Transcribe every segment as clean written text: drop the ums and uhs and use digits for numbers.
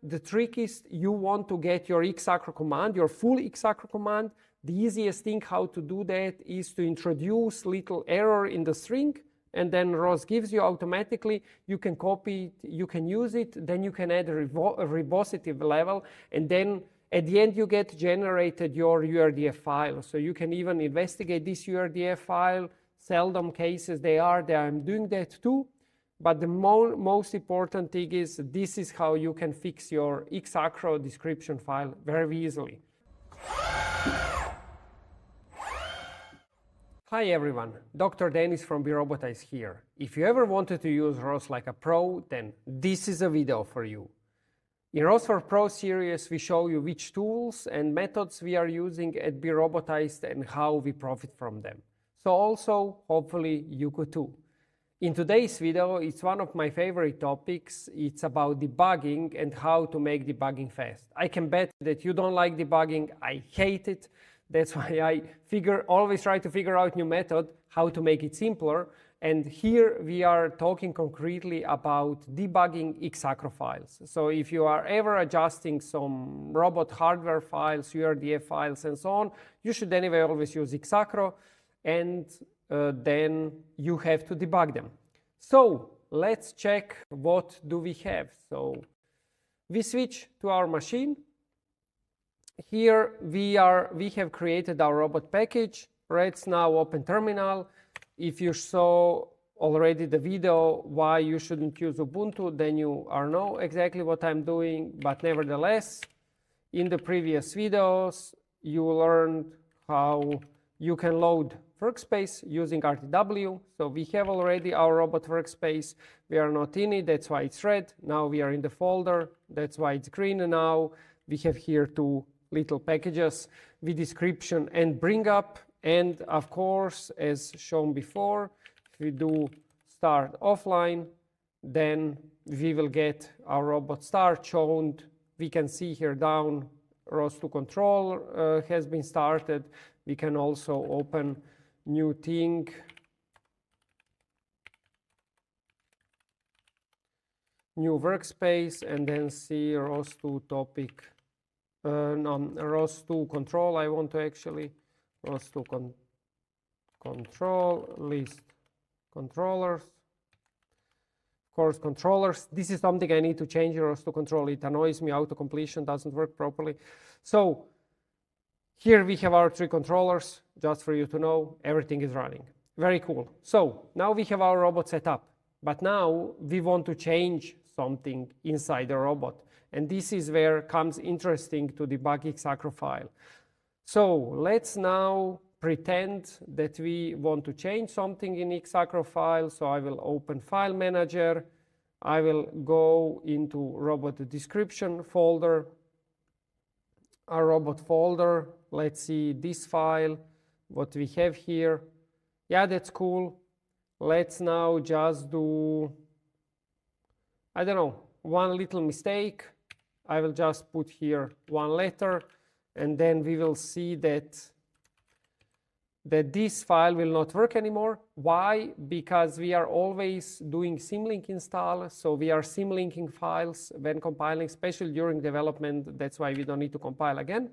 the trick is you want to get your xacro command, your full xacro command. The easiest thing how to do that is to introduce little error in the string, and then ROS gives you automatically. You can copy it, you can use it, then you can add a repositive level, and then at the end you get generated your URDF file. So you can even investigate this URDF file. Seldom cases I'm doing that too. But the most important thing is this is how you can fix your xacro description file very easily. Hi everyone, Dr. Denis from BeRobotize here. If you ever wanted to use ROS like a pro, then this is a video for you. In ROS Pro series, we show you which tools and methods we are using at BeRobotize and how we profit from them. So also, hopefully, you could too. In today's video, it's one of my favorite topics. It's about debugging and how to make debugging fast. I can bet that you don't like debugging. I hate it. That's why I always try to figure out new method, how to make it simpler. And here we are talking concretely about debugging xacro files. So if you are ever adjusting some robot hardware files, URDF files, and so on, you should anyway always use xacro, and then you have to debug them. So let's check what do we have. So we switch to our machine. Here we have created our robot package. Let's now open terminal. If you saw already the video why you shouldn't use Ubuntu, then you know exactly what I'm doing. But nevertheless, in the previous videos, you learned how you can load workspace using RTW. So we have already our robot workspace. We are not in it, that's why it's red. Now we are in the folder, that's why it's green. And now we have here two little packages with description and bring up. And of course, as shown before, if we do start offline, then we will get our robot start shown. We can see here down, ROS2 control has been started. We can also open new thing. New workspace, and then see ROS2 topic. ROS2 control, I want to actually. ROS2 control, list controllers. Of course, controllers. This is something I need to change ROS2 control. It annoys me, auto-completion doesn't work properly. So here we have our three controllers, just for you to know, everything is running. Very cool. So now we have our robot set up, but now we want to change something inside the robot. And this is where comes interesting to debug xacro file. So let's now pretend that we want to change something in xacro file. So I will open File Manager. I will go into Robot Description folder. Our robot folder. Let's see this file, what we have here. Yeah, that's cool. Let's now just do, I don't know, one little mistake. I will just put here one letter, and then we will see that this file will not work anymore. Why? Because we are always doing symlink install, so we are symlinking files when compiling, especially during development. That's why we don't need to compile again.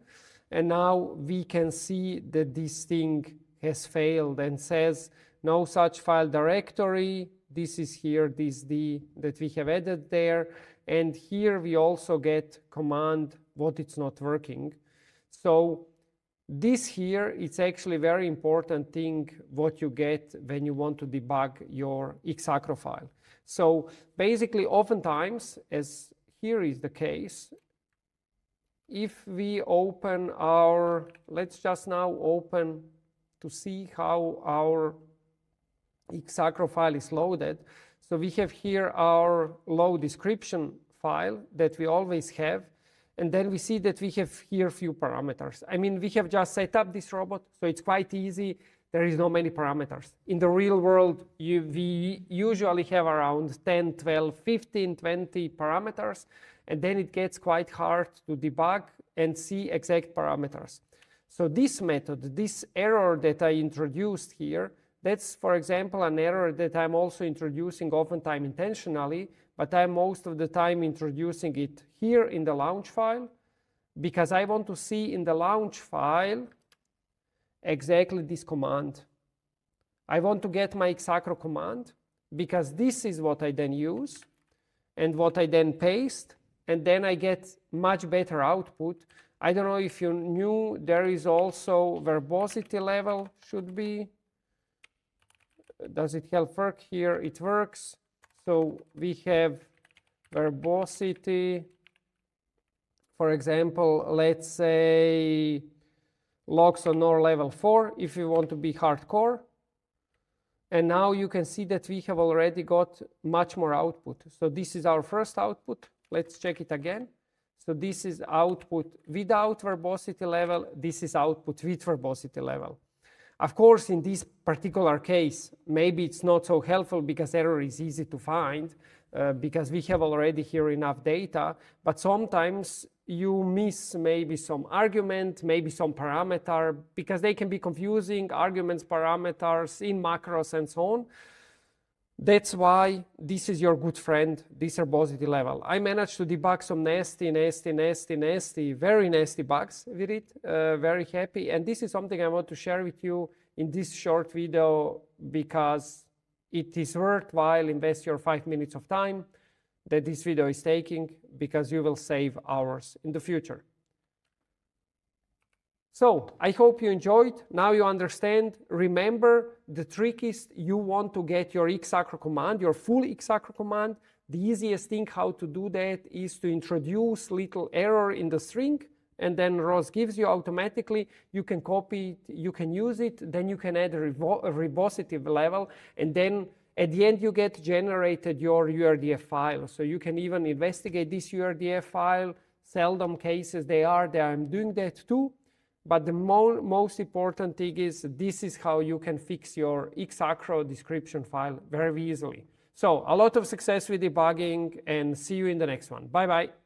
And now we can see that this thing has failed and says no such file directory. This is here, this D that we have added there. And here we also get command what it's not working. So this here, it's actually a very important thing what you get when you want to debug your xacro file. So basically, oftentimes, as here is the case, if we open our, let's just now open to see how our xacro file is loaded. So we have here our load description file that we always have. And then we see that we have here few parameters. I mean, we have just set up this robot, so it's quite easy. There is no many parameters. In the real world, we usually have around 10, 12, 15, 20 parameters. And then it gets quite hard to debug and see exact parameters. So this method, this error that I introduced here, that's, for example, an error that I'm also introducing oftentimes intentionally, but I'm most of the time introducing it here in the launch file, because I want to see in the launch file exactly this command. I want to get my xacro command, because this is what I then use and what I then paste, and then I get much better output. I don't know if you knew, there is also verbosity level, should be. Does it help work here? It works. So we have verbosity, for example, let's say logs on NOR level 4 if you want to be hardcore. And now you can see that we have already got much more output. So this is our first output. Let's check it again. So this is output without verbosity level. This is output with verbosity level. Of course, in this particular case, maybe it's not so helpful because error is easy to find because we have already here enough data. But sometimes you miss maybe some argument, maybe some parameter, because they can be confusing, arguments, parameters in macros and so on. That's why this is your good friend, this verbosity level. I managed to debug some very nasty bugs with it, very happy. And this is something I want to share with you in this short video because it is worthwhile invest your 5 minutes of time that this video is taking, because you will save hours in the future. So I hope you enjoyed. Now you understand. Remember, the trick is you want to get your xacro command, your full xacro command. The easiest thing how to do that is to introduce little error in the string, and then ROS gives you automatically. You can copy it, you can use it, then you can add a verbosity level, and then at the end you get generated your URDF file. So you can even investigate this URDF file. Seldom cases they are there. I'm doing that too. But the most important thing is this is how you can fix your xacro description file very easily. So a lot of success with debugging, and see you in the next one. Bye-bye.